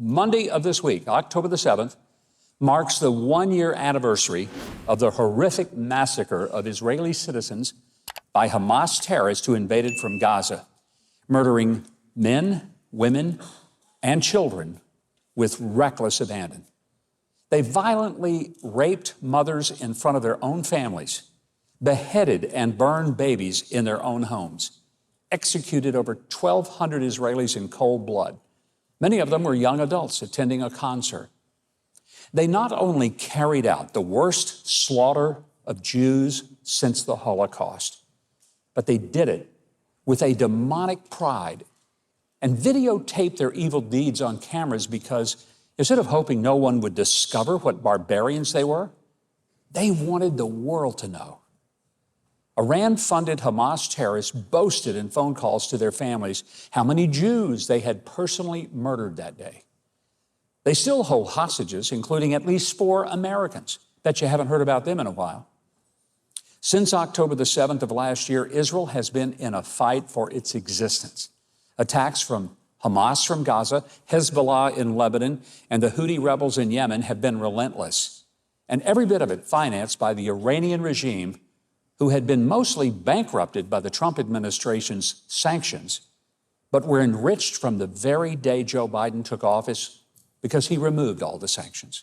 Monday of this week, October the 7th, marks the one-year anniversary of the horrific massacre of Israeli citizens by Hamas terrorists who invaded from Gaza, murdering men, women, and children with reckless abandon. They violently raped mothers in front of their own families, beheaded and burned babies in their own homes, executed over 1,200 Israelis in cold blood. Many of them were young adults attending a concert. They not only carried out the worst slaughter of Jews since the Holocaust, but they did it with a demonic pride and videotaped their evil deeds on cameras because instead of hoping no one would discover what barbarians they were, they wanted the world to know. Iran-funded Hamas terrorists boasted in phone calls to their families how many Jews they had personally murdered that day. They still hold hostages, including at least 4 Americans. Bet you haven't heard about them in a while. Since October the 7th of last year, Israel has been in a fight for its existence. Attacks from Hamas from Gaza, Hezbollah in Lebanon, and the Houthi rebels in Yemen have been relentless, and every bit of it financed by the Iranian regime, who had been mostly bankrupted by the Trump administration's sanctions, but were enriched from the very day Joe Biden took office because he removed all the sanctions.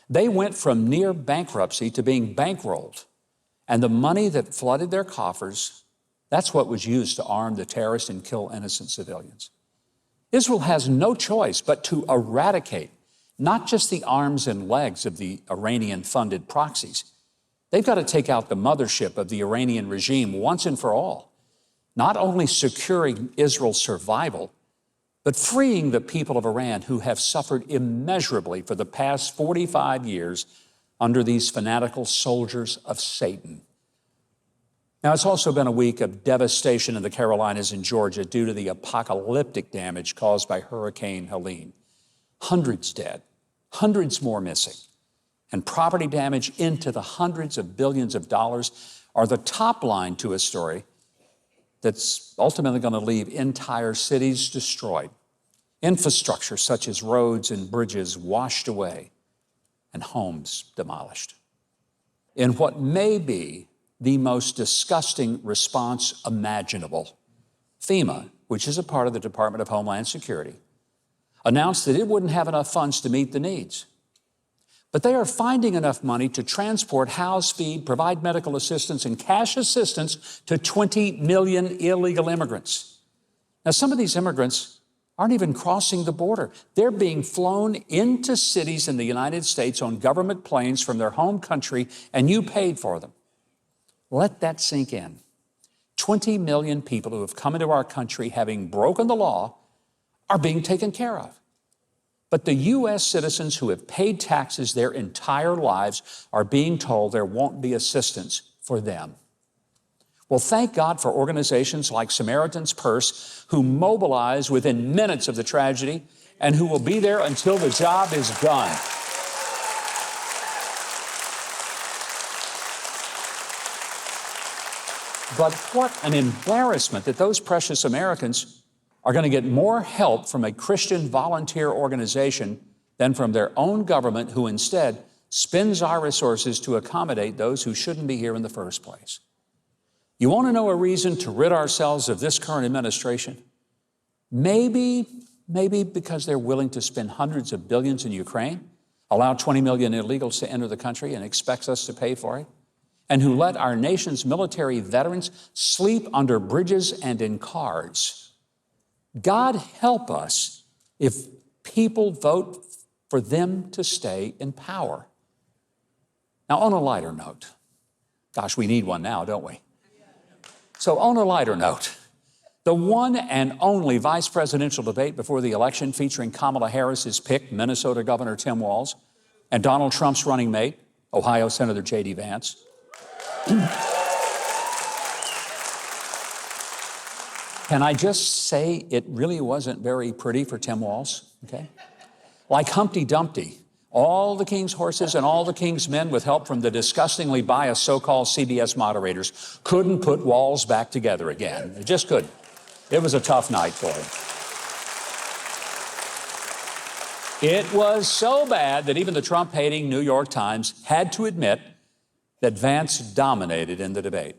They went from near bankruptcy to being bankrolled, and the money that flooded their coffers, that's what was used to arm the terrorists and kill innocent civilians. Israel has no choice but to eradicate not just the arms and legs of the Iranian-funded proxies. They've got to take out the mothership of the Iranian regime once and for all, not only securing Israel's survival, but freeing the people of Iran who have suffered immeasurably for the past 45 years under these fanatical soldiers of Satan. Now, it's also been a week of devastation in the Carolinas and Georgia due to the apocalyptic damage caused by Hurricane Helene. Hundreds dead, hundreds more missing, and property damage into the hundreds of billions of dollars are the top line to a story that's ultimately going to leave entire cities destroyed, infrastructure such as roads and bridges washed away, and homes demolished. In what may be the most disgusting response imaginable, FEMA, which is a part of the Department of Homeland Security, announced that it wouldn't have enough funds to meet the needs. But they are finding enough money to transport, house, feed, provide medical assistance, and cash assistance to 20 million illegal immigrants. Now, some of these immigrants aren't even crossing the border. They're being flown into cities in the United States on government planes from their home country, and you paid for them. Let that sink in. 20 million people who have come into our country having broken the law are being taken care of. But the U.S. citizens who have paid taxes their entire lives are being told there won't be assistance for them. Well, thank God for organizations like Samaritan's Purse, who mobilize within minutes of the tragedy and who will be there until the job is done. But what an embarrassment that those precious Americans are going to get more help from a Christian volunteer organization than from their own government, who instead spends our resources to accommodate those who shouldn't be here in the first place. You want to know a reason to rid ourselves of this current administration? Maybe because they're willing to spend hundreds of billions in Ukraine, allow 20 million illegals to enter the country and expects us to pay for it, and who let our nation's military veterans sleep under bridges and in cars. God help us if people vote for them to stay in power. Now, on a lighter note, gosh, we need one now, don't we? So on a lighter note, the one and only vice presidential debate before the election featuring Kamala Harris's pick, Minnesota Governor Tim Walz, and Donald Trump's running mate, Ohio Senator J.D. Vance. Can I just say it really wasn't very pretty for Tim Walz, okay? Like Humpty Dumpty, all the king's horses and all the king's men, with help from the disgustingly biased so-called CBS moderators, couldn't put Walz back together again. They just couldn't. It was a tough night for him. It was so bad that even the Trump-hating New York Times had to admit that Vance dominated in the debate.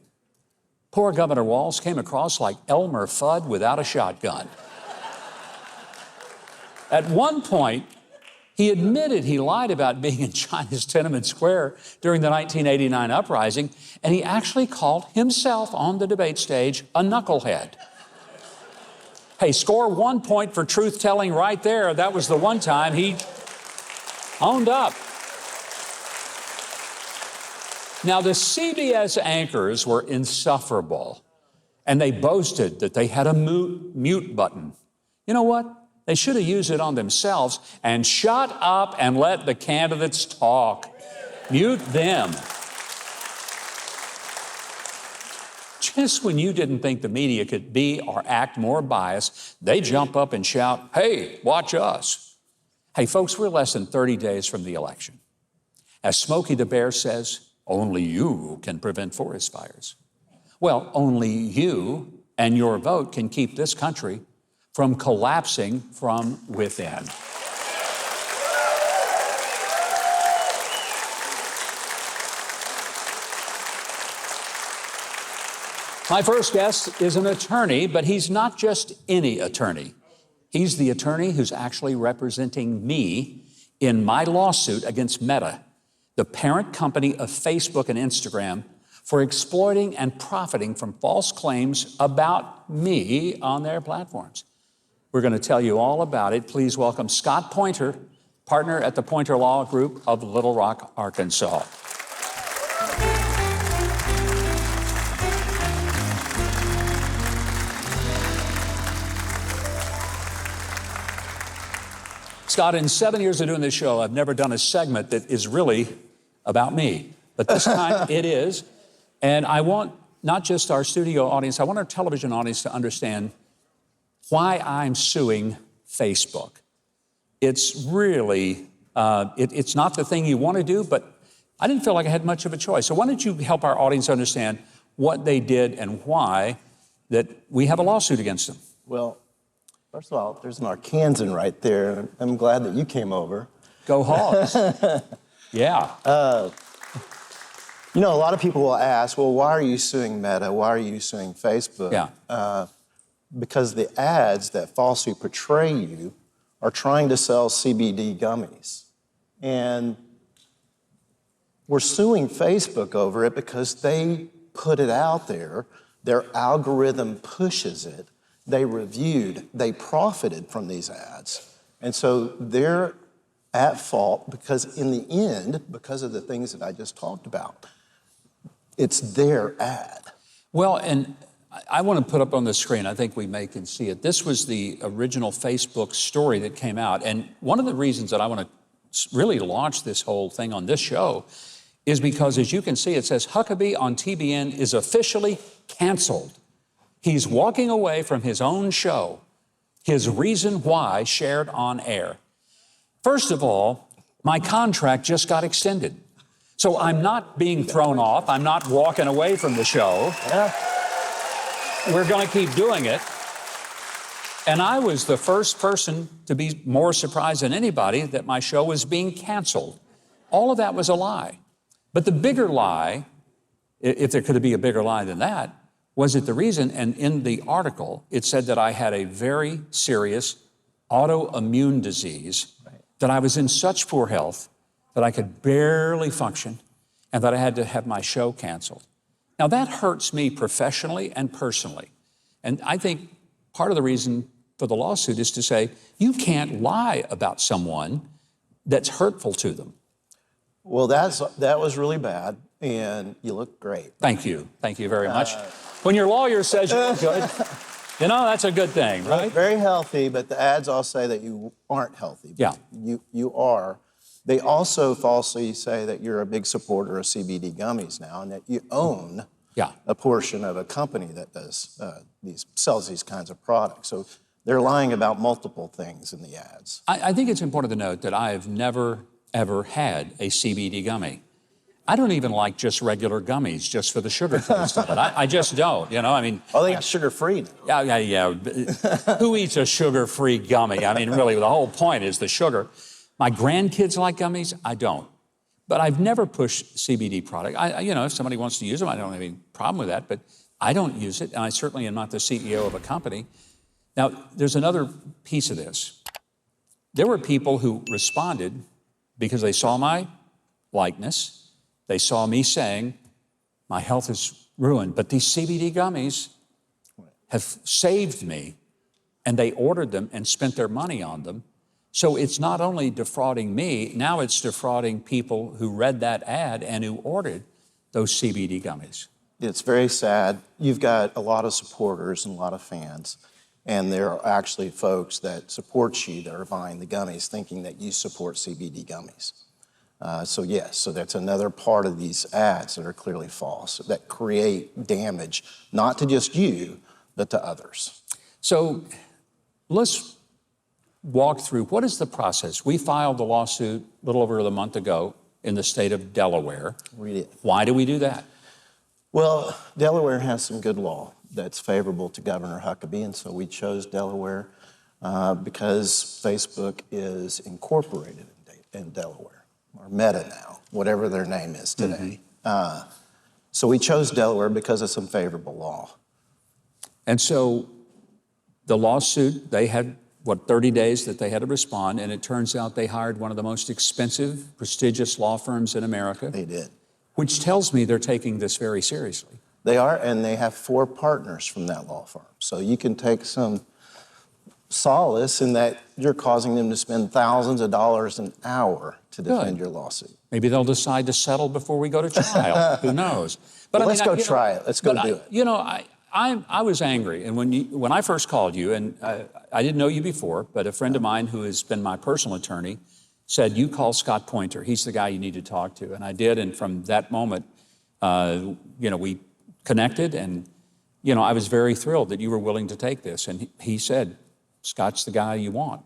Poor Governor Walz came across like Elmer Fudd without a shotgun. At one point, he admitted he lied about being in China's Tiananmen Square during the 1989 uprising, and he actually called himself on the debate stage a knucklehead. Hey, score 1 point for truth-telling right there. That was the one time he owned up. Now, the CBS anchors were insufferable, and they boasted that they had a mute button. You know what? They should have used it on themselves and shut up and let the candidates talk. Mute them. Just when you didn't think the media could be or act more biased, they jump up and shout, "Hey, watch us." Hey, folks, we're less than 30 days from the election. As Smokey the Bear says, only you can prevent forest fires. Well, only you and your vote can keep this country from collapsing from within. My first guest is an attorney, but he's not just any attorney. He's the attorney who's actually representing me in my lawsuit against Meta, the parent company of Facebook and Instagram, for exploiting and profiting from false claims about me on their platforms. We're going to tell you all about it. Please welcome Scott Poynter, partner at the Poynter Law Group of Little Rock, Arkansas. Scott, in 7 years of doing this show, I've never done a segment that is really about me. But this time it is. And I want not just our studio audience, I want our television audience to understand why I'm suing Facebook. It's really, it's not the thing you want to do, but I didn't feel like I had much of a choice. So why don't you help our audience understand what they did and why that we have a lawsuit against them? Well, first of all, there's an Arkansan right there. I'm glad that you came over. Go Hogs. Yeah. You know, a lot of people will ask, well, why are you suing Meta? Why are you suing Facebook? Yeah. Because the ads that falsely portray you are trying to sell CBD gummies. And we're suing Facebook over it because they put it out there. Their algorithm pushes it. They reviewed, they profited from these ads. And so they're at fault because in the end, because of the things that I just talked about, it's their ad. Well, and I want to put up on the screen, I think we can see it. This was the original Facebook story that came out. And one of the reasons that I want to really launch this whole thing on this show is because, as you can see, it says Huckabee on TBN is officially canceled. He's walking away from his own show, his reason why shared on air. First of all, my contract just got extended. So I'm not being thrown off. I'm not walking away from the show. Yeah. We're going to keep doing it. And I was the first person to be more surprised than anybody that my show was being canceled. All of that was a lie. But the bigger lie, if there could be a bigger lie than that, was it the reason, and in the article, it said that I had a very serious autoimmune disease, that I was in such poor health that I could barely function, and that I had to have my show canceled. Now, that hurts me professionally and personally. And I think part of the reason for the lawsuit is to say, you can't lie about someone that's hurtful to them. Well, that was really bad, and you look great. Thank you. Thank you very much. When your lawyer says you look good, you know, that's a good thing, right? Very healthy, but the ads all say that you aren't healthy. Yeah. You are. They also falsely say that you're a big supporter of CBD gummies now and that you own a portion of a company that does sells these kinds of products. So they're lying about multiple things in the ads. I think it's important to note that I have never, ever had a CBD gummy. I don't even like just regular gummies just for the sugar taste of it. I just don't, you know, I mean. Oh, they got sugar-free now. Yeah. Who eats a sugar-free gummy? I mean, really, the whole point is the sugar. My grandkids like gummies, I don't. But I've never pushed CBD product. If somebody wants to use them, I don't have any problem with that, but I don't use it, and I certainly am not the CEO of a company. Now, there's another piece of this. There were people who responded because they saw my likeness. They saw me saying, my health is ruined, but these CBD gummies have saved me, and they ordered them and spent their money on them. So it's not only defrauding me, now it's defrauding people who read that ad and who ordered those CBD gummies. It's very sad. You've got a lot of supporters and a lot of fans, and there are actually folks that support you that are buying the gummies thinking that you support CBD gummies. So that's another part of these ads that are clearly false, that create damage, not to just you, but to others. So let's walk through, what is the process? We filed the lawsuit a little over a month ago in the state of Delaware. Read it. Why do we do that? Well, Delaware has some good law that's favorable to Governor Huckabee, and so we chose Delaware because Facebook is incorporated in Delaware, or Meta now, whatever their name is today. So we chose Delaware because of some favorable law. And so the lawsuit, they had 30 days that they had to respond, and it turns out they hired one of the most expensive, prestigious law firms in America. They did. Which tells me they're taking this very seriously. They are, and they have 4 partners from that law firm. So you can take some solace in that you're causing them to spend thousands of dollars an hour to defend your lawsuit. Maybe they'll decide to settle before we go to trial. Who knows? But let's go try it. Let's go do it. I was angry, and when I first called you, and I didn't know you before, but a friend of mine who has been my personal attorney said, you call Scott Poynter. He's the guy you need to talk to. And I did, and from that moment, we connected, and, I was very thrilled that you were willing to take this. And he said, Scott's the guy you want.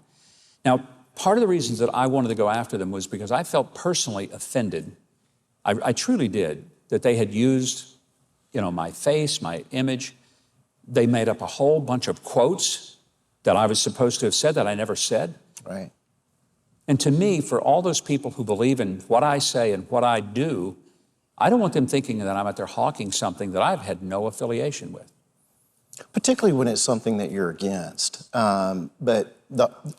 Now, part of the reasons that I wanted to go after them was because I felt personally offended. I truly did, that they had used my face, my image. They made up a whole bunch of quotes that I was supposed to have said that I never said. Right. And to me, for all those people who believe in what I say and what I do, I don't want them thinking that I'm out there hawking something that I've had no affiliation with. Particularly when it's something that you're against. But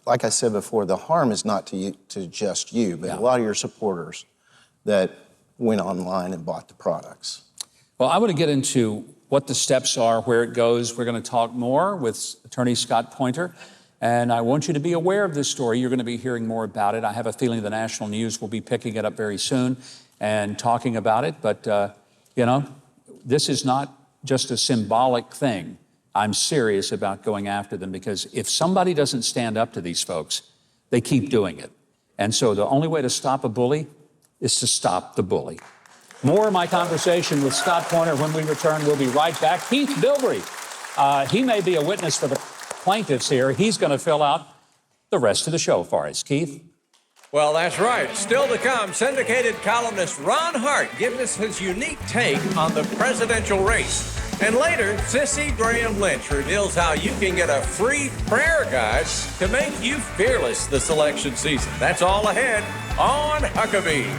like I said before, the harm is not to just you, but a lot of your supporters that went online and bought the products. Well, I want to get into what the steps are, where it goes. We're going to talk more with Attorney Scott Poynter, and I want you to be aware of this story. You're going to be hearing more about it. I have a feeling the national news will be picking it up very soon and talking about it, but, this is not just a symbolic thing. I'm serious about going after them because if somebody doesn't stand up to these folks, they keep doing it. And so the only way to stop a bully is to stop the bully. More of my conversation with Scott Poynter when we return. We'll be right back. Keith Bilbrey, he may be a witness for the plaintiffs here. He's going to fill out the rest of the show for us. Keith? Well, that's right. Still to come, syndicated columnist Ron Hart giving us his unique take on the presidential race. And later, Cissie Graham Lynch reveals how you can get a free prayer guide to make you fearless this election season. That's all ahead on Huckabee.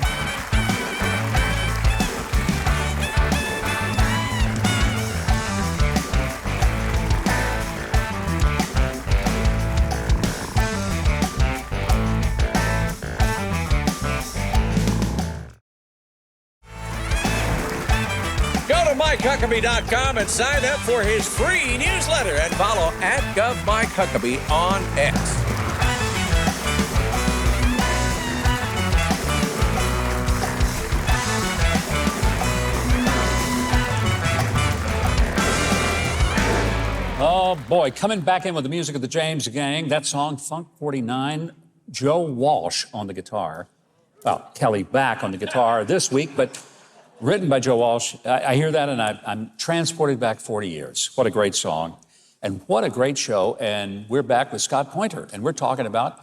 MikeHuckabee.com and sign up for his free newsletter and follow @GovMikeHuckabee on X. Oh boy, coming back in with the music of the James Gang, that song, Funk 49, Joe Walsh on the guitar. Well, Kelly back on the guitar this week, but written by Joe Walsh. I hear that and I'm transported back 40 years. What a great song. And what a great show. And we're back with Scott Poynter. And we're talking about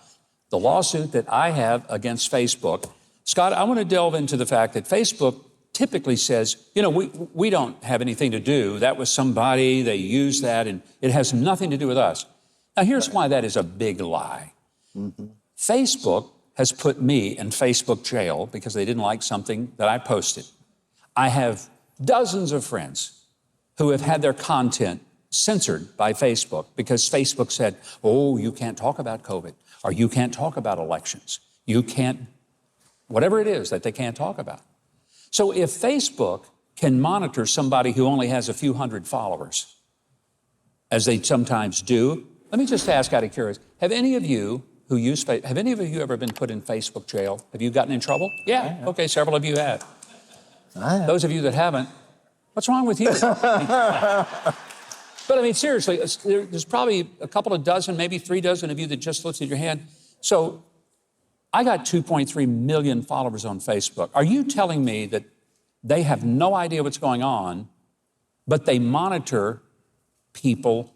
the lawsuit that I have against Facebook. Scott, I want to delve into the fact that Facebook typically says, we don't have anything to do. That was somebody, they used that, and it has nothing to do with us. Now, here's why that is a big lie. Facebook has put me in Facebook jail because they didn't like something that I posted. I have dozens of friends who have had their content censored by Facebook because Facebook said, oh, you can't talk about COVID, or you can't talk about elections. You can't, whatever it is that they can't talk about. So if Facebook can monitor somebody who only has a few hundred followers, as they sometimes do, let me just ask out of curiosity, have any of you who use Facebook, have any of you ever been put in Facebook jail? Have you gotten in trouble? Yeah, okay, several of you have. Those of you that haven't, what's wrong with you? But I mean, seriously, there's probably a couple of dozen, maybe 3 dozen of you that just lifted your hand. So I got 2.3 million followers on Facebook. Are you telling me that they have no idea what's going on, but they monitor people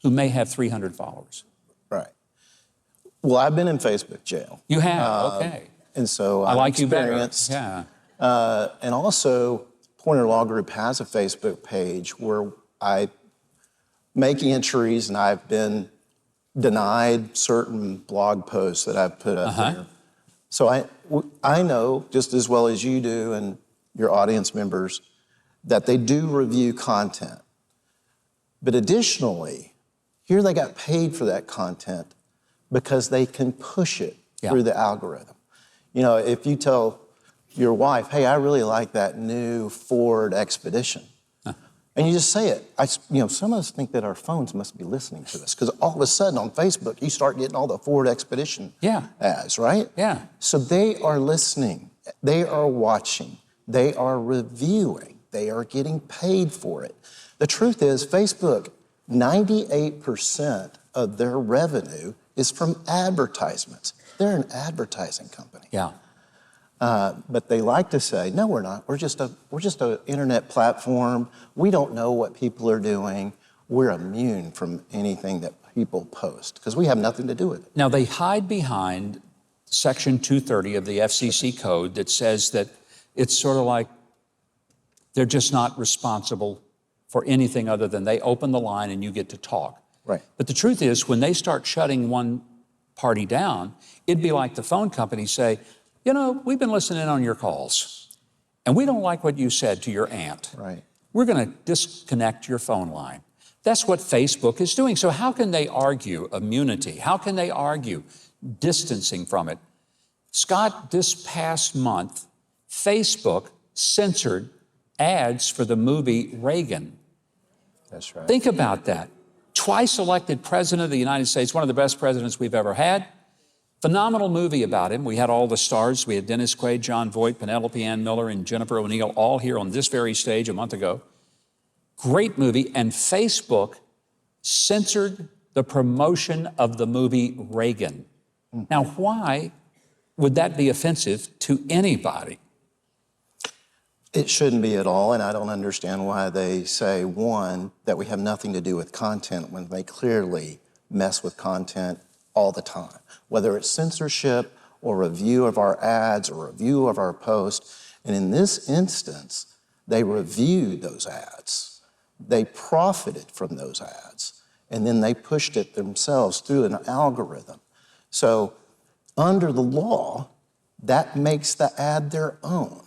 who may have 300 followers? Right. Well, I've been in Facebook jail. You have, okay. And so I like you better. Yeah. And also, Poynter Law Group has a Facebook page where I make entries, and I've been denied certain blog posts that I've put up there. So I know just as well as you do and your audience members that they do review content. But additionally, here they got paid for that content because they can push it through the algorithm. You know, if you tell your wife, hey, I really like that new Ford Expedition, and you just say it. Some of us think that our phones must be listening to us because all of a sudden on Facebook, you start getting all the Ford Expedition ads, right? Yeah. So they are listening, they are watching, they are reviewing, they are getting paid for it. The truth is, Facebook, 98% of their revenue is from advertisements. They're an advertising company. Yeah. But they like to say, no, we're not. We're just an internet platform. We don't know what people are doing. We're immune from anything that people post because we have nothing to do with it. Now, they hide behind Section 230 of the FCC code that says that it's sort of like they're just not responsible for anything other than they open the line and you get to talk. Right. But the truth is, when they start shutting one party down, it'd be like the phone companies say, you know, we've been listening on your calls, and we don't like what you said to your aunt. Right. We're going to disconnect your phone line. That's what Facebook is doing. So how can they argue immunity? How can they argue distancing from it? Scott, this past month, Facebook censored ads for the movie Reagan. That's right. Think about that. Twice elected president of the United States, one of the best presidents we've ever had. Phenomenal movie about him. We had all the stars. We had Dennis Quaid, John Voight, Penelope Ann Miller, and Jennifer O'Neill all here on this very stage a month ago. Great movie. And Facebook censored the promotion of the movie Reagan. Now, why would that be offensive to anybody? It shouldn't be at all, and I don't understand why they say, one, that we have nothing to do with content when they clearly mess with content all the time, whether it's censorship or review of our ads or review of our posts. And in this instance, they reviewed those ads. They profited from those ads, and then they pushed it themselves through an algorithm. So under the law, that makes the ad their own,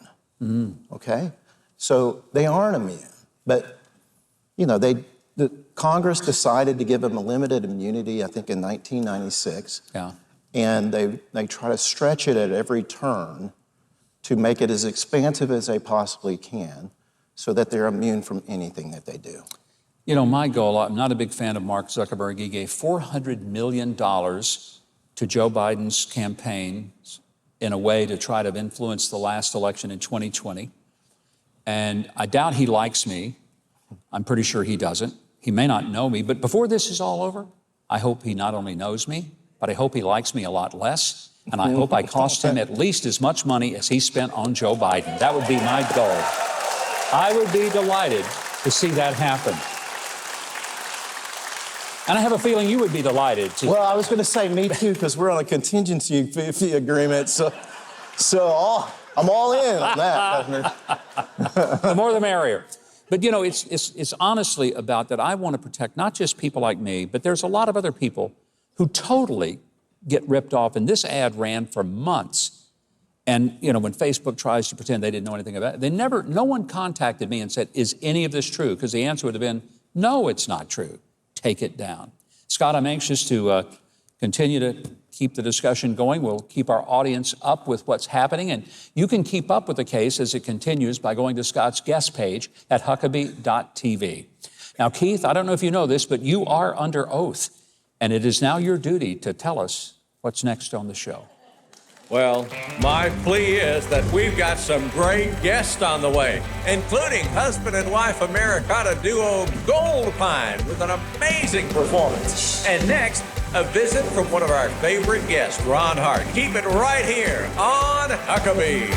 okay? So they aren't immune, but the Congress decided to give them a limited immunity, I think in 1996. Yeah. And they try to stretch it at every turn to make it as expansive as they possibly can so that they're immune from anything that they do. You know, my goal, I'm not a big fan of Mark Zuckerberg. He gave $400 million to Joe Biden's campaign in a way to try to influence the last election in 2020. And I doubt he likes me. I'm pretty sure he doesn't. He may not know me, but before this is all over, I hope he not only knows me, but I hope he likes me a lot less. And I hope I cost him at least as much money as he spent on Joe Biden. That would be my goal. I would be delighted to see that happen. And I have a feeling you would be delighted to. Well, I was going to say me too, because we're on a contingency fee agreement. So I'm all in on that, Governor. The more the merrier. But you know, it's honestly about that I want to protect not just people like me, but there's a lot of other people who totally get ripped off. And this ad ran for months. And, you know, when Facebook tries to pretend they didn't know anything about it, no one contacted me and said, is any of this true? Because the answer would have been, no, it's not true. Take it down. Scott, I'm anxious to continue to keep the discussion going. We'll keep our audience up with what's happening. And you can keep up with the case as it continues by going to Scott's guest page at Huckabee.tv. Now, Keith, I don't know if you know this, but you are under oath. And it is now your duty to tell us what's next on the show. Well, my plea is that we've got some great guests on the way, including husband and wife Americana duo Gold Pine with an amazing performance. And next, a visit from one of our favorite guests, Ron Hart. Keep it right here on Huckabee.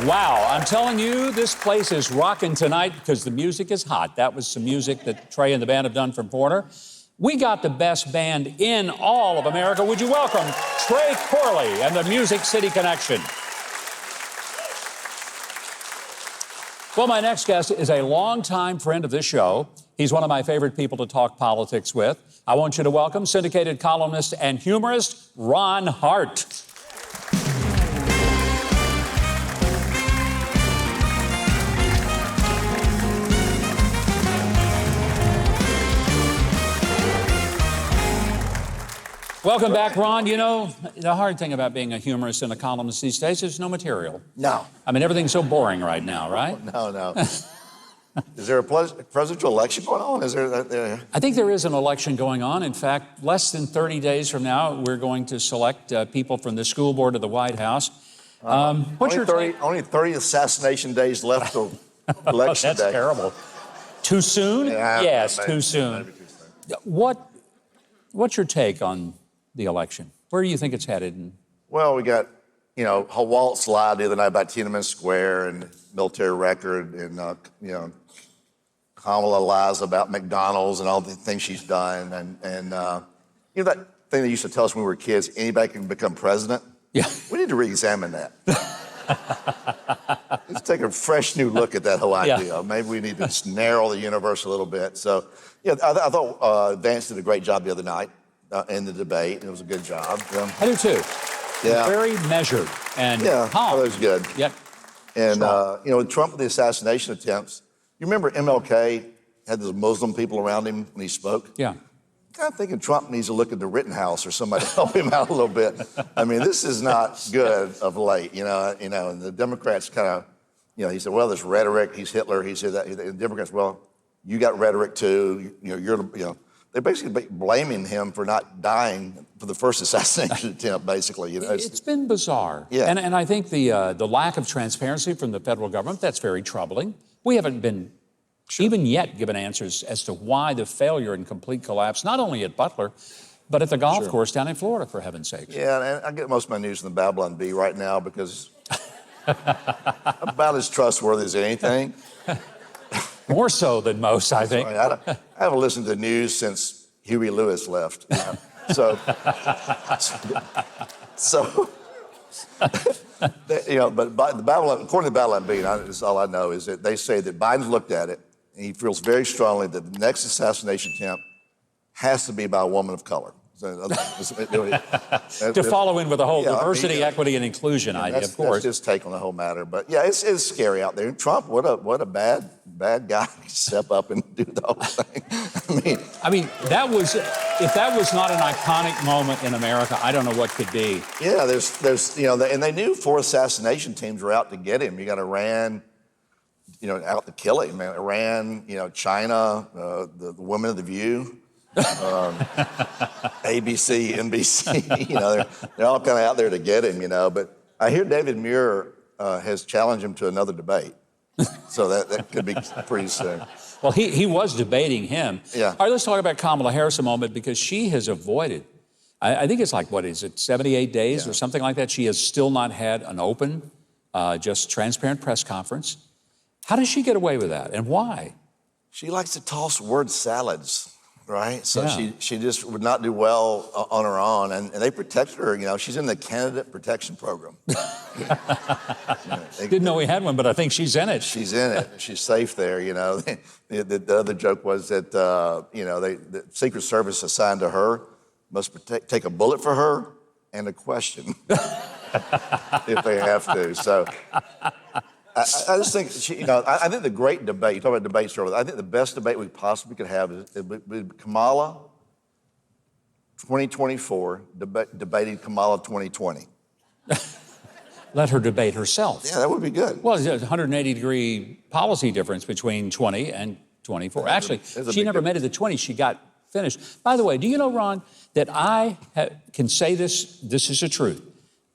Wow, I'm telling you, this place is rocking tonight because the music is hot. That was some music that Trey and the band have done from Poynter. We got the best band in all of America. Would you welcome Trey Corley and the Music City Connection? Well, my next guest is a longtime friend of this show. He's one of my favorite people to talk politics with. I want you to welcome syndicated columnist and humorist Ron Hart. Welcome back, Ron. You know, the hard thing about being a humorist and a columnist these days is no material. No. I mean, everything's so boring right now, right? No. Is there a presidential election going on? Is there? I think there is an election going on. In fact, less than 30 days from now, we're going to select people from the school board of the White House. What's your take? Only 30 assassination days left till election That's day. terrible. Too soon? Yeah, Yes, maybe, too soon. maybe too soon. What's your take on the election? Where do you think it's headed? Well, we got, Waltz lied the other night about Tiananmen Square and military record, and Kamala lies about McDonald's and all the things she's done, and that thing they used to tell us when we were kids: anybody can become president. Yeah. We need to re-examine that. Let's take a fresh new look at that whole idea. Yeah. Maybe we need to just narrow the universe a little bit. So, I thought Vance did a great job the other night in the debate. It was a good job. I do too. Yeah. Very measured and Yeah, calm. that was good. Yep. And, with Trump with the assassination attempts, you remember MLK had those Muslim people around him when he spoke? Yeah. Kind of thinking Trump needs to look at the Rittenhouse or somebody to help him out a little bit. I mean, this is not good of late, and the Democrats kind of, he said, well, there's rhetoric, he's Hitler, he said that, and the Democrats, well, you got rhetoric too, they're basically blaming him for not dying for the first assassination attempt, basically. It's been bizarre. Yeah. And I think the lack of transparency from the federal government, that's very troubling. We haven't been even yet given answers as to why the failure and complete collapse, not only at Butler, but at the golf course down in Florida, for heaven's sake. Yeah, and I get most of my news from the Babylon Bee right now because I'm about as trustworthy as anything. More so than most, I think. I haven't listened to the news since Huey Lewis left. So, but the Babylon, according to the Babylon Bee, this is all I know, is that they say that Biden's looked at it and he feels very strongly that the next assassination attempt has to be by a woman of color. To follow in with the whole diversity, equity, and inclusion idea, of course. That's his take on the whole matter. But yeah, it's scary out there. And Trump, what a bad guy to step up and do the whole thing. I mean, if that was not an iconic moment in America, I don't know what could be. Yeah, there's and they knew 4 assassination teams were out to get him. You got Iran, out to kill him. Man. Iran, China, the women of The View. ABC, NBC, they're all kind of out there to get him, But I hear David Muir has challenged him to another debate, so that could be pretty soon. Well, he was debating him. Yeah. All right, let's talk about Kamala Harris a moment because she has avoided I think it's like, what is it, 78 days or something like that. She has still not had an open, just transparent press conference. How does she get away with that, and why? She likes to toss word salads, right? So Yeah. she just would not do well on her own, and they protected her. You know, she's in the candidate protection program. Didn't know we had one, but I think she's in it. She's in it. She's safe there. You know, the other joke was that the Secret Service assigned to her must take a bullet for her and a question if they have to. So I just think I think the great debate. You talk about debates earlier. I think the best debate we possibly could have is Kamala 2024 debating Kamala 2020. Let her debate herself. Yeah, that would be good. Well, there's a 180-degree policy difference between 20 and 24. Actually, she never made it to 20. She got finished. By the way, do you know, Ron, that I can say this is the truth.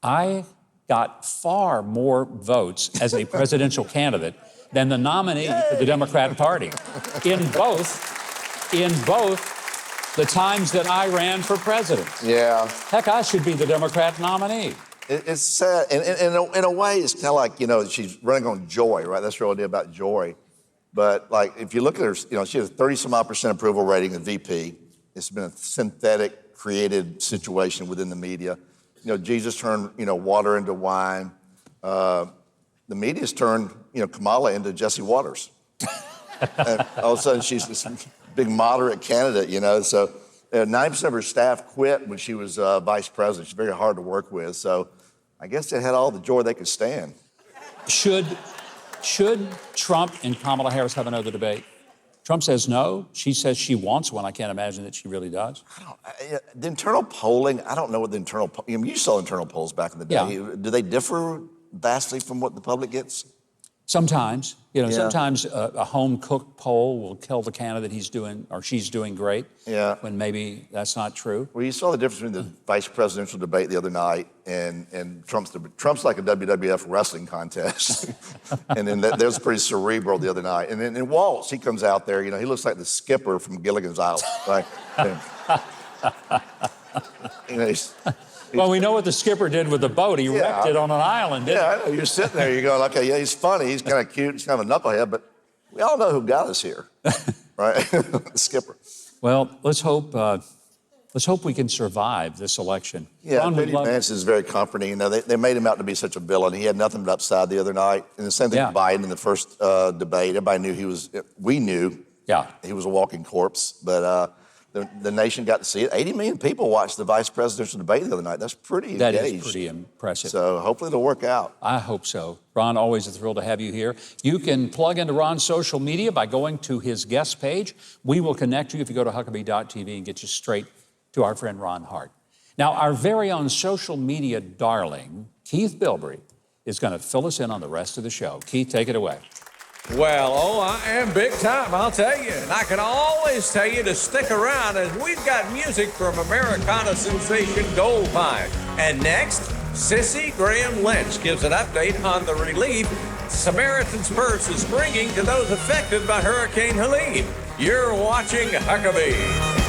I got far more votes as a presidential candidate than the nominee for the Democratic Party in both the times that I ran for president. Yeah. Heck, I should be the Democrat nominee. It's sad. In a way, it's kind of like, she's running on joy, right? That's the idea about joy. But, like, if you look at her, she has a 30-some-odd% approval rating of VP. It's been a synthetic, created situation within the media. Jesus turned, water into wine. The media's turned, Kamala into Jesse Waters. And all of a sudden, she's this big moderate candidate, So 9% of her staff quit when she was vice president. She's very hard to work with. So I guess they had all the joy they could stand. Should Trump and Kamala Harris have another debate? Trump says no. She says she wants one. I can't imagine that she really does. The internal polling, I don't know what the internal you saw internal polls back in the day. Yeah. Do they differ vastly from what the public gets? Sometimes, sometimes a home-cooked poll will tell the candidate he's doing or she's doing great. Yeah. When maybe that's not true. Well, you saw the difference between the vice presidential debate the other night and Trump's like a WWF wrestling contest. And then that was pretty cerebral the other night. And then Walz, he comes out there, he looks like the skipper from Gilligan's Island. Like, Well, we know what the skipper did with the boat. He wrecked it on an island, didn't he? I know. You're sitting there, you're going, okay, yeah, he's funny, he's kind of cute, he's kind of a knucklehead, but we all know who got us here, right? The skipper. Well, let's hope we can survive this election. Yeah, Vance is very comforting. They made him out to be such a villain. He had nothing but upside the other night. And the same thing with Biden in the first debate. Everybody knew we knew he was a walking corpse, but the nation got to see it. 80 million people watched the vice presidential debate the other night. That's pretty engaged. That is pretty impressive. So hopefully it'll work out. I hope so. Ron, always a thrill to have you here. You can plug into Ron's social media by going to his guest page. We will connect you if you go to Huckabee.tv and get you straight to our friend Ron Hart. Now, our very own social media darling, Keith Bilbrey, is going to fill us in on the rest of the show. Keith, take it away. Well, I am big time, I'll tell you. And I can always tell you to stick around as we've got music from Americana sensation Goldmine. And next, Cissie Graham Lynch gives an update on the relief Samaritan's Purse is bringing to those affected by Hurricane Helene. You're watching Huckabee.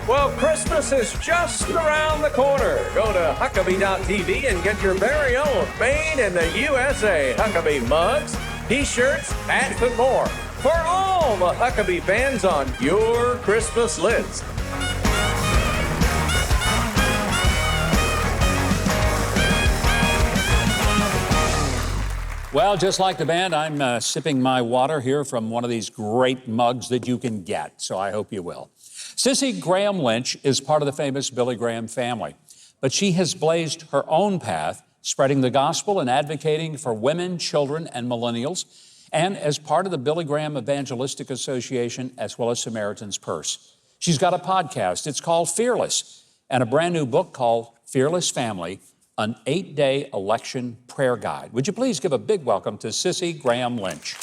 Well, Christmas is just around the corner. Go to Huckabee.tv and get your very own made in the USA Huckabee mugs, t-shirts, hats, and more for all the Huckabee fans on your Christmas list. Well, just like the band, I'm sipping my water here from one of these great mugs that you can get, so I hope you will. Cissie Graham Lynch is part of the famous Billy Graham family, but she has blazed her own path, spreading the gospel and advocating for women, children, and millennials, and as part of the Billy Graham Evangelistic Association, as well as Samaritan's Purse. She's got a podcast. It's called Fearless, and a brand new book called Fearless Family, an 8-day election prayer guide. Would you please give a big welcome to Cissie Graham Lynch?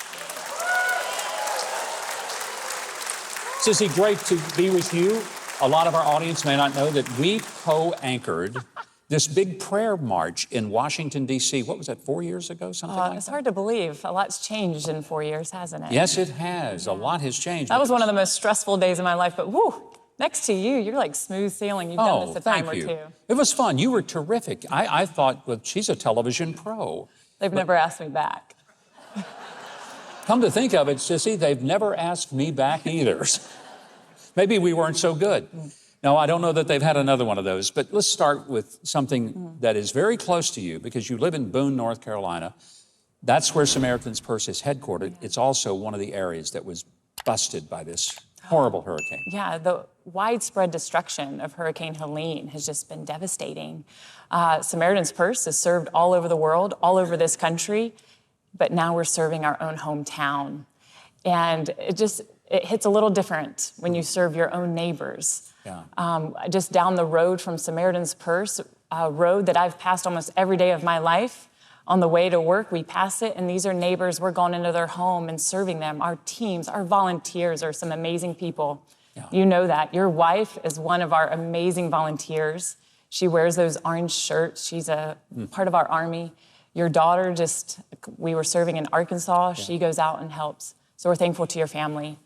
Cissie, great to be with you. A lot of our audience may not know that we co-anchored this big prayer march in Washington, D.C. What was that, 4 years ago, something like that? It's hard to believe. A lot's changed in 4 years, hasn't it? Yes, it has. A lot has changed. That was one of the most stressful days of my life, but whew, next to you, you're like smooth sailing. You've done this a time or two. It was fun. You were terrific. I thought, well, she's a television pro. They've never asked me back. Come to think of it, Cissie, they've never asked me back either. Maybe we weren't so good. No, I don't know that they've had another one of those, but let's start with something that is very close to you because you live in Boone, North Carolina. That's where Samaritan's Purse is headquartered. It's also one of the areas that was busted by this horrible hurricane. Yeah, the widespread destruction of Hurricane Helene has just been devastating. Samaritan's Purse is served all over the world, all over this country, but now we're serving our own hometown. And it hits a little different when you serve your own neighbors. Yeah. Just down the road from Samaritan's Purse, a road that I've passed almost every day of my life. On the way to work, we pass it, and these are neighbors. We're going into their home and serving them. Our teams, our volunteers are some amazing people. Yeah. You know that. Your wife is one of our amazing volunteers. She wears those orange shirts. She's a part of our army. Your daughter we were serving in Arkansas. Yeah. She goes out and helps. So we're thankful to your family.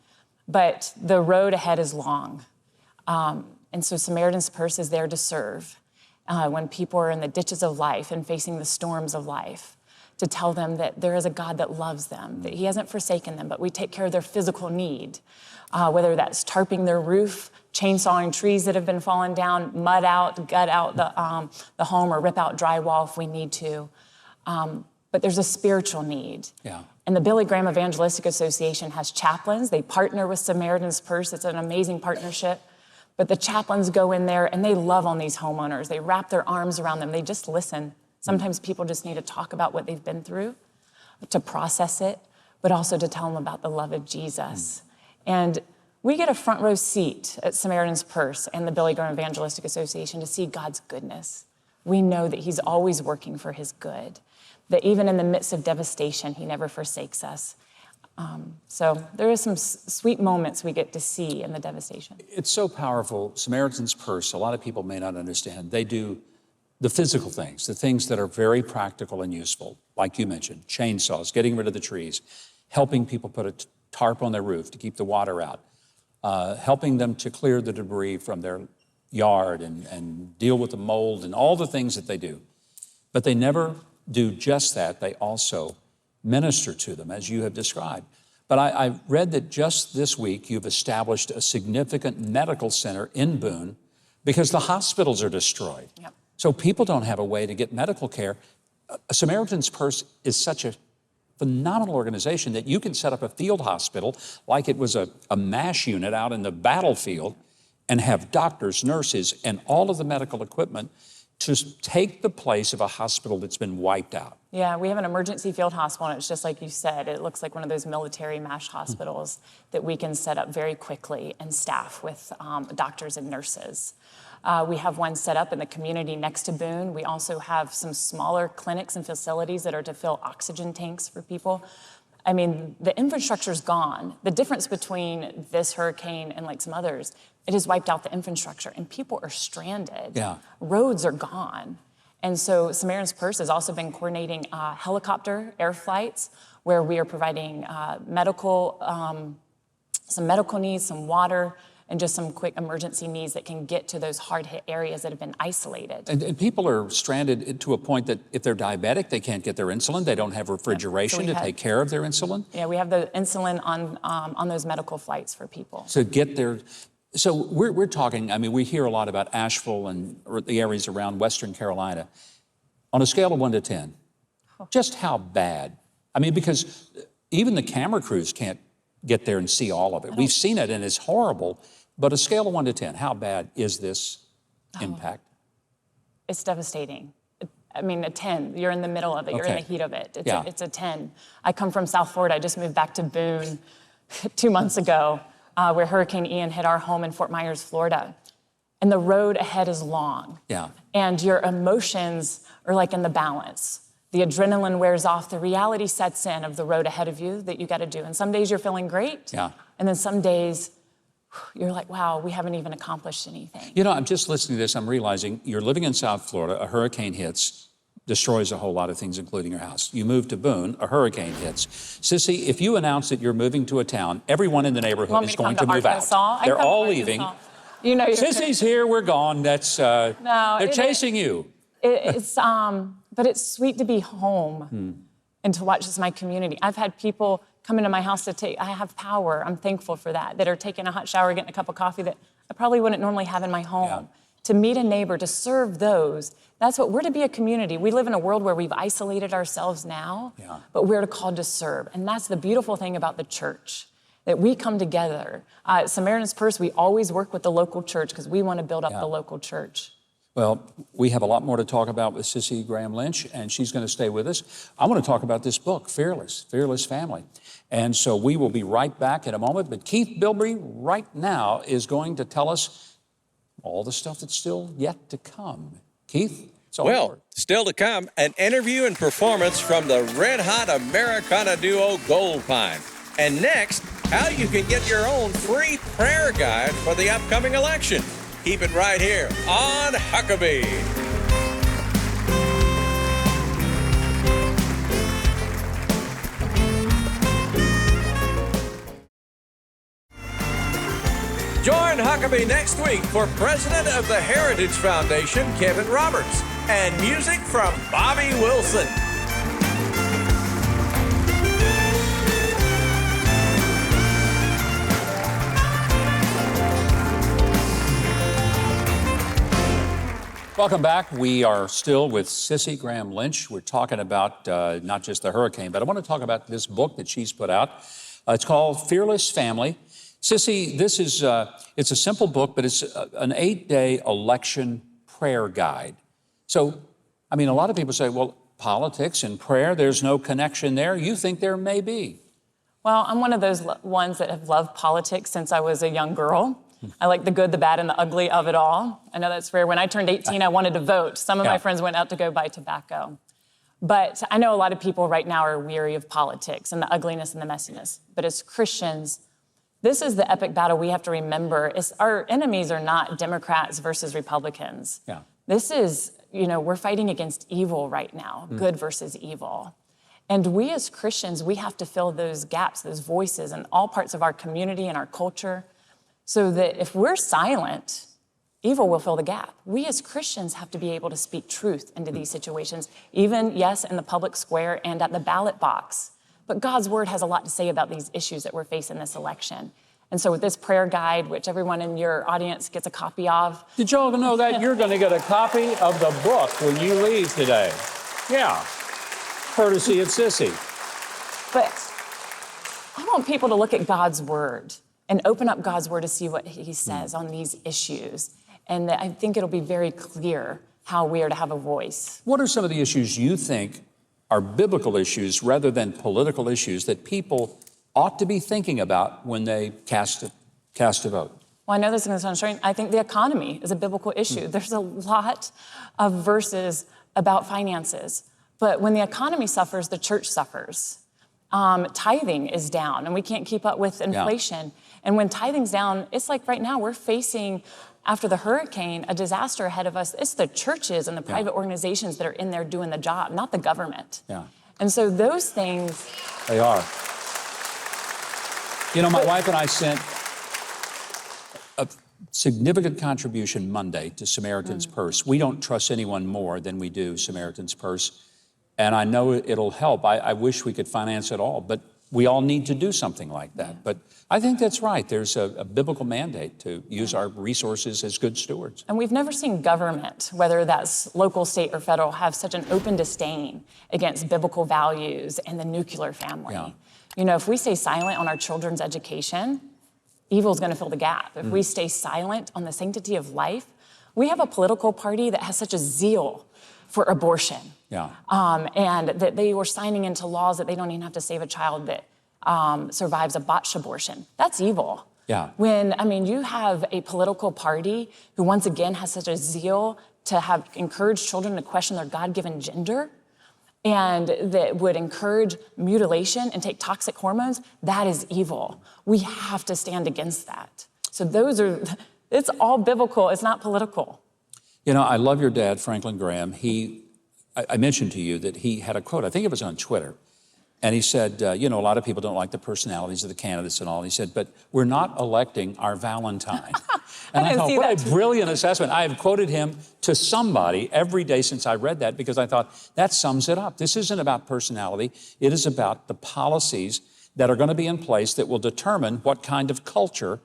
But the road ahead is long. And so Samaritan's Purse is there to serve when people are in the ditches of life and facing the storms of life, to tell them that there is a God that loves them, that he hasn't forsaken them, but we take care of their physical need, whether that's tarping their roof, chainsawing trees that have been fallen down, mud out, gut out the home, or rip out drywall if we need to. But there's a spiritual need. Yeah. And the Billy Graham Evangelistic Association has chaplains. They partner with Samaritan's Purse. It's an amazing partnership. But the chaplains go in there and they love on these homeowners. They wrap their arms around them. They just listen. Sometimes people just need to talk about what they've been through, to process it, but also to tell them about the love of Jesus. And we get a front row seat at Samaritan's Purse and the Billy Graham Evangelistic Association to see God's goodness. We know that he's always working for his good, that even in the midst of devastation, he never forsakes us. So there are some sweet moments we get to see in the devastation. It's so powerful. Samaritan's Purse, a lot of people may not understand. They do the physical things, the things that are very practical and useful, like you mentioned, chainsaws, getting rid of the trees, helping people put a tarp on their roof to keep the water out, helping them to clear the debris from their yard and deal with the mold and all the things that they do. But they never do just that. They also minister to them, as you have described. But I read that just this week you've established a significant medical center in Boone because the hospitals are destroyed. Yep. So people don't have a way to get medical care. Samaritan's Purse is such a phenomenal organization that you can set up a field hospital like it was a MASH unit out in the battlefield and have doctors, nurses, and all of the medical equipment to take the place of a hospital that's been wiped out. Yeah, we have an emergency field hospital, and it's just like you said, it looks like one of those military MASH hospitals that we can set up very quickly and staff with doctors and nurses. We have one set up in the community next to Boone. We also have some smaller clinics and facilities that are to fill oxygen tanks for people. I mean, the infrastructure's gone. The difference between this hurricane and like some others, it has wiped out the infrastructure and people are stranded. Yeah. Roads are gone. And so Samaritan's Purse has also been coordinating helicopter air flights where we are providing some medical needs, some water, and just some quick emergency needs that can get to those hard-hit areas that have been isolated. And people are stranded to a point that if they're diabetic, they can't get their insulin. They don't have refrigeration to take care of their insulin. Yeah, we have the insulin on those medical flights for people. So get their... So we're talking, I mean, we hear a lot about Asheville and the areas around Western Carolina. On a scale of 1 to 10, just how bad? I mean, because even the camera crews can't get there and see all of it. We've seen it and it's horrible, but a scale of 1 to 10, how bad is this impact? It's devastating. I mean, a 10, you're in the middle of it, you're in the heat of it. It's a 10. I come from South Florida, I just moved back to Boone 2 months ago, where Hurricane Ian hit our home in Fort Myers, Florida. And the road ahead is long. Yeah. And your emotions are like in the balance. The adrenaline wears off, the reality sets in of the road ahead of you that you got to do. And some days you're feeling great. Yeah. And then some days you're like, wow, we haven't even accomplished anything. You know, I'm just listening to this, I'm realizing you're living in South Florida, a hurricane hits, destroys a whole lot of things, including your house. You move to Boone, a hurricane hits. Sissy, if you announce that you're moving to a town, everyone in the neighborhood is going to move out. They're all leaving. You know, Sissy's here, we're gone. That's they're chasing you. But it's sweet to be home and to watch this my community. I've had people come into my house I have power. I'm thankful for that are taking a hot shower, getting a cup of coffee that I probably wouldn't normally have in my home. Yeah. To meet a neighbor, to serve those, that's what we're to be, a community. We live in a world where we've isolated ourselves now, but we're called to serve. And that's the beautiful thing about the church, that we come together. At Samaritan's Purse, we always work with the local church because we want to build up the local church. Well, we have a lot more to talk about with Cissie Graham Lynch, and she's going to stay with us. I want to talk about this book, Fearless Family. And so we will be right back in a moment. But Keith Bilbrey right now is going to tell us all the stuff that's still yet to come. Keith, it's all yours. Still to come, an interview and performance from the red-hot Americana duo Gold Pine. And next, how you can get your own free prayer guide for the upcoming election. Keep it right here on Huckabee. Join Huckabee next week for President of the Heritage Foundation, Kevin Roberts, and music from Bobby Wilson. Welcome back. We are still with Cissie Graham Lynch. We're talking about not just the hurricane, but I want to talk about this book that she's put out. It's called Fearless Family. Sissy, this is, it's a simple book, but it's an 8-day election prayer guide. So, I mean, a lot of people say, well, politics and prayer, there's no connection there. You think there may be. Well, I'm one of those ones that have loved politics since I was a young girl. I like the good, the bad, and the ugly of it all. I know that's rare. When I turned 18, I wanted to vote. Some of my friends went out to go buy tobacco. But I know a lot of people right now are weary of politics and the ugliness and the messiness. But as Christians, this is the epic battle we have to remember. Our enemies are not Democrats versus Republicans. Yeah. This is, we're fighting against evil right now, good versus evil. And we as Christians, we have to fill those gaps, those voices in all parts of our community and our culture, so that if we're silent, evil will fill the gap. We as Christians have to be able to speak truth into these situations, even, yes, in the public square and at the ballot box. But God's word has a lot to say about these issues that we're facing this election. And so with this prayer guide, which everyone in your audience gets a copy of. Did y'all know that you're going to get a copy of the book when you leave today? Yeah, courtesy of Cissie. But I want people to look at God's word and open up God's word to see what he says on these issues. And I think it'll be very clear how we are to have a voice. What are some of the issues you think are biblical issues rather than political issues that people ought to be thinking about when they cast a vote? Well, I know this is going to sound strange. I think the economy is a biblical issue. There's a lot of verses about finances. But when the economy suffers, the church suffers. Tithing is down, and we can't keep up with inflation. Yeah. And when tithing's down, it's like right now we're facing, after the hurricane, a disaster ahead of us. It's the churches and the private organizations that are in there doing the job, not the government. Yeah. And so those things... They are. My wife and I sent a significant contribution Monday to Samaritan's Purse. We don't trust anyone more than we do Samaritan's Purse. And I know it'll help. I wish we could finance it all, but we all need to do something like that. But I think that's right. There's a biblical mandate to use our resources as good stewards. And we've never seen government, whether that's local, state, or federal, have such an open disdain against biblical values and the nuclear family. Yeah. If we stay silent on our children's education, evil's going to fill the gap. If we stay silent on the sanctity of life, we have a political party that has such a zeal for abortion. Yeah. And that they were signing into laws that they don't even have to save a child that survives a botched abortion. That's evil. Yeah. When, you have a political party who once again has such a zeal to have encouraged children to question their God-given gender, and that would encourage mutilation and take toxic hormones, that is evil. We have to stand against that. So it's all biblical. It's not political. You know, I love your dad, Franklin Graham. I mentioned to you that he had a quote, I think it was on Twitter, and he said, you know, a lot of people don't like the personalities of the candidates and all. And he said, but we're not electing our Valentine. And I thought, what a brilliant assessment. I have quoted him to somebody every day since I read that because I thought, that sums it up. This isn't about personality. It is about the policies that are going to be in place that will determine what kind of culture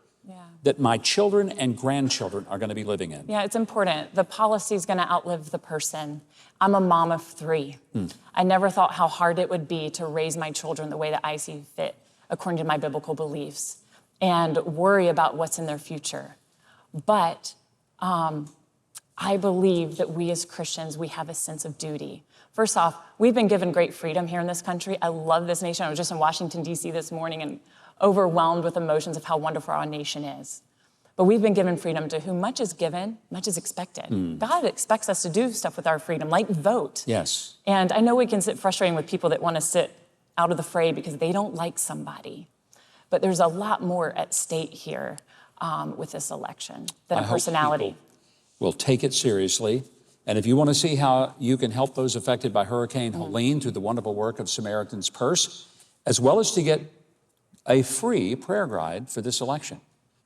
that my children and grandchildren are going to be living in. Yeah, it's important. The policy is going to outlive the person. I'm a mom of 3. I never thought how hard it would be to raise my children the way that I see fit, according to my biblical beliefs, and worry about what's in their future. But I believe that we as Christians, we have a sense of duty. First off, we've been given great freedom here in this country. I love this nation. I was just in Washington, D.C. this morning and overwhelmed with emotions of how wonderful our nation is. But we've been given freedom to whom much is given, much is expected. God expects us to do stuff with our freedom, like vote. Yes. And I know we can sit frustrating with people that want to sit out of the fray because they don't like somebody. But there's a lot more at stake here with this election than a personality. Will take it seriously. And if you want to see how you can help those affected by Hurricane Helene through the wonderful work of Samaritan's Purse, as well as to get a free prayer guide for this election.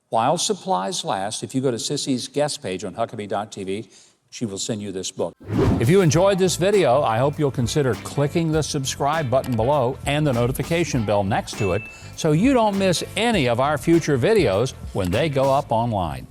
While supplies last, if you go to Cissie's guest page on Huckabee.tv, she will send you this book. If you enjoyed this video, I hope you'll consider clicking the subscribe button below and the notification bell next to it so you don't miss any of our future videos when they go up online.